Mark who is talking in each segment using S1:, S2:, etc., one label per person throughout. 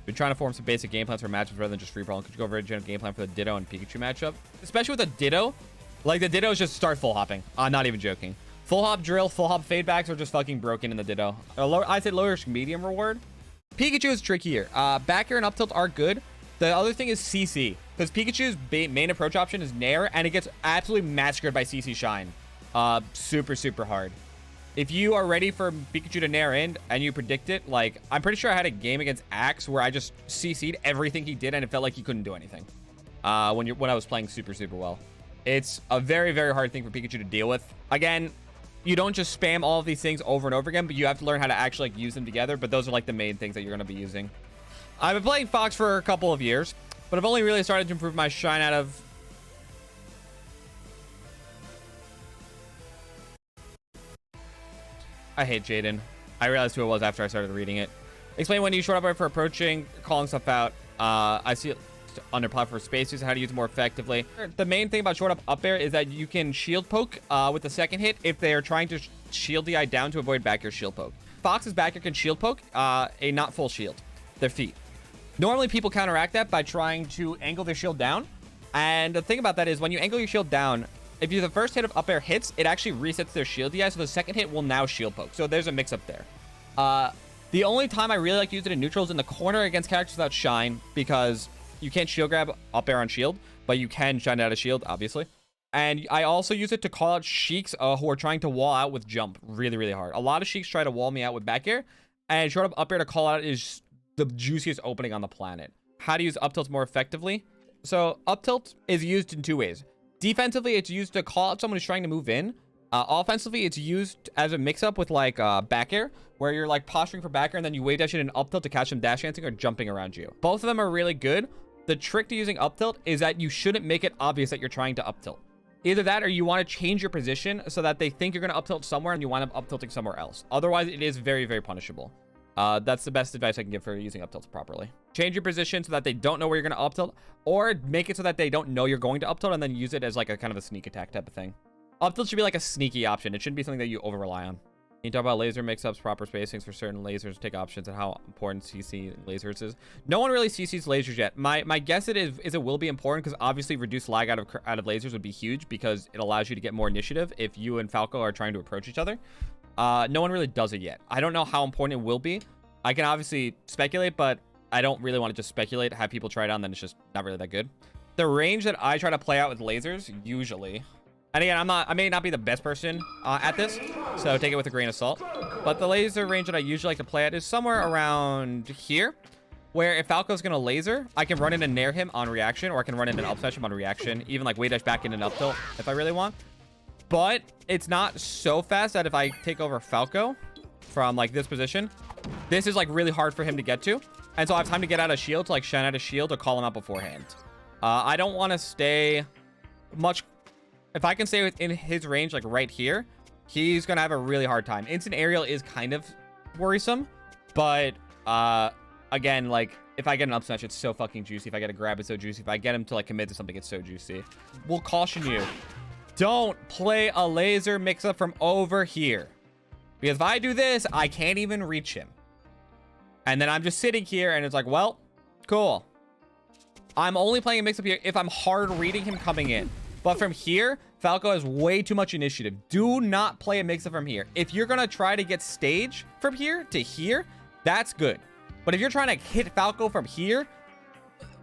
S1: Been trying to form some basic game plans for matchups rather than just free brawl. Could you go over a general game plan for the Ditto and Pikachu matchup? Especially with the Ditto. Like, the Ditto is just start full hopping. I'm not even joking. Full hop drill, full hop fade backs are just fucking broken in the Ditto. I'd say lower medium reward. Pikachu is trickier. Back air and up tilt are good. The other thing is CC. Because Pikachu's main approach option is Nair, and it gets absolutely massacred by CC Shine. Super, super hard. If you are ready for Pikachu to Nair in and you predict it, like, I'm pretty sure I had a game against Axe where I just CC'd everything he did and it felt like he couldn't do anything. When I was playing super, super well. It's a very, very hard thing for Pikachu to deal with. Again, you don't just spam all of these things over and over again, but you have to learn how to actually like use them together. But those are like the main things that you're going to be using. I've been playing Fox for a couple of years, but I've only really started to improve my Shine out of... I hate Jaden. I realized who it was after I started reading it. Explain when you short up for approaching, calling stuff out. I see it under platform spaces, how to use it more effectively. The main thing about short up air is that you can shield poke with the second hit if they are trying to shield the eye down to avoid back air shield poke. Fox's back air can shield poke a not full shield, their feet. Normally people counteract that by trying to angle their shield down. And the thing about that is when you angle your shield down, if the first hit of up air hits, it actually resets their shield DI, so the second hit will now shield poke. So there's a mix up there. The only time I really like to use it in neutral is in the corner against characters without Shine, because you can't shield grab up air on shield, but you can Shine out of shield, obviously. And I also use it to call out Sheiks who are trying to wall out with jump really, really hard. A lot of Sheiks try to wall me out with back air, and short up air to call out is the juiciest opening on the planet. How to use up tilt more effectively? So up tilt is used in two ways. Defensively, it's used to call out someone who's trying to move in. Offensively, it's used as a mix-up with like back air, where you're like posturing for back air and then you wave dash it in up tilt to catch them dash dancing or jumping around you. Both of them are really good. The trick to using up tilt is that you shouldn't make it obvious that you're trying to up tilt. Either that or you want to change your position so that they think you're going to up tilt somewhere and you wind up up tilting somewhere else. Otherwise, it is very, very punishable. That's the best advice I can give for using up tilt properly. Change your position so that they don't know where you're going to up tilt, or make it so that they don't know you're going to up tilt and then use it as like a kind of a sneak attack type of thing. Up tilt should be like a sneaky option. It shouldn't be something that you over rely on. You talk about laser mix-ups, proper spacings for certain lasers, take options, and how important CC lasers is. No one really CCs lasers yet. My guess it will be important because obviously reduced lag out of lasers would be huge because it allows you to get more initiative if you and Falco are trying to approach each other. No one really does it yet. I don't know how important it will be. I can obviously speculate, but I don't really want to just speculate, have people try it on, then it's just not really that good. The range that I try to play out with lasers, usually... And again, I may not be the best person at this, so take it with a grain of salt. But the laser range that I usually like to play at is somewhere around here, where if Falco's going to laser, I can run in and nair him on reaction, or I can run in and up smash him on reaction, even like way dash back in and up tilt if I really want. But it's not so fast that if I take over Falco from like this position, this is like really hard for him to get to. And so I have time to get out of shield to like shine out of shield or call him out beforehand. I don't want to stay much... If I can stay within his range, like right here, he's going to have a really hard time. Instant aerial is kind of worrisome, but again, like if I get an up smash, it's so fucking juicy. If I get a grab, it's so juicy. If I get him to like commit to something, it's so juicy. We'll caution you. Don't play a laser mix-up from over here. Because if I do this, I can't even reach him. And then I'm just sitting here and it's like, well, cool. I'm only playing a mix-up here if I'm hard reading him coming in. But from here, Falco has way too much initiative. Do not play a mix-up from here. If you're going to try to get stage from here to here, that's good. But if you're trying to hit Falco from here,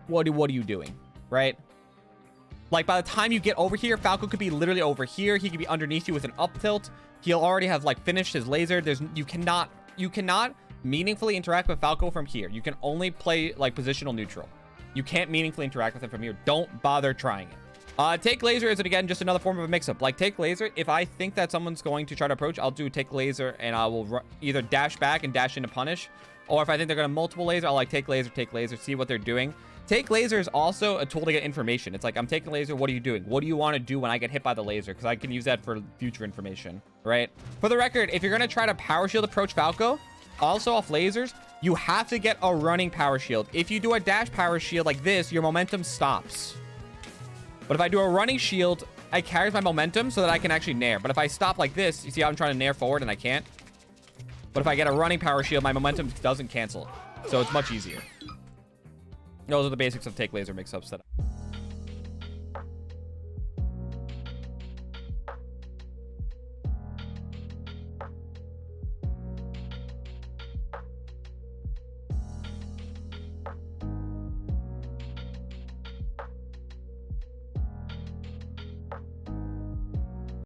S1: what are you doing, right? Like, by the time you get over here, Falco could be literally over here. He could be underneath you with an up tilt. He'll already have, like, finished his laser. You cannot meaningfully interact with Falco from here. You can only play, like, positional neutral. You can't meaningfully interact with him from here. Don't bother trying it. Take laser is, again, just another form of a mix-up. Like, take laser, if I think that someone's going to try to approach, I'll do take laser, and I will either dash back and dash into punish, or if I think they're going to multiple laser, I'll, like, take laser, see what they're doing. Take laser is also a tool to get information. It's like, I'm taking laser, what are you doing? What do you want to do when I get hit by the laser? Because I can use that for future information, right? For the record, if you're going to try to power shield approach Falco, also off lasers, you have to get a running power shield. If you do a dash power shield like this, your momentum stops. But if I do a running shield, it carries my momentum so that I can actually nair. But if I stop like this, you see how I'm trying to nair forward and I can't? But if I get a running power shield, my momentum doesn't cancel. So it's much easier. Those are the basics of take laser mix-up setup.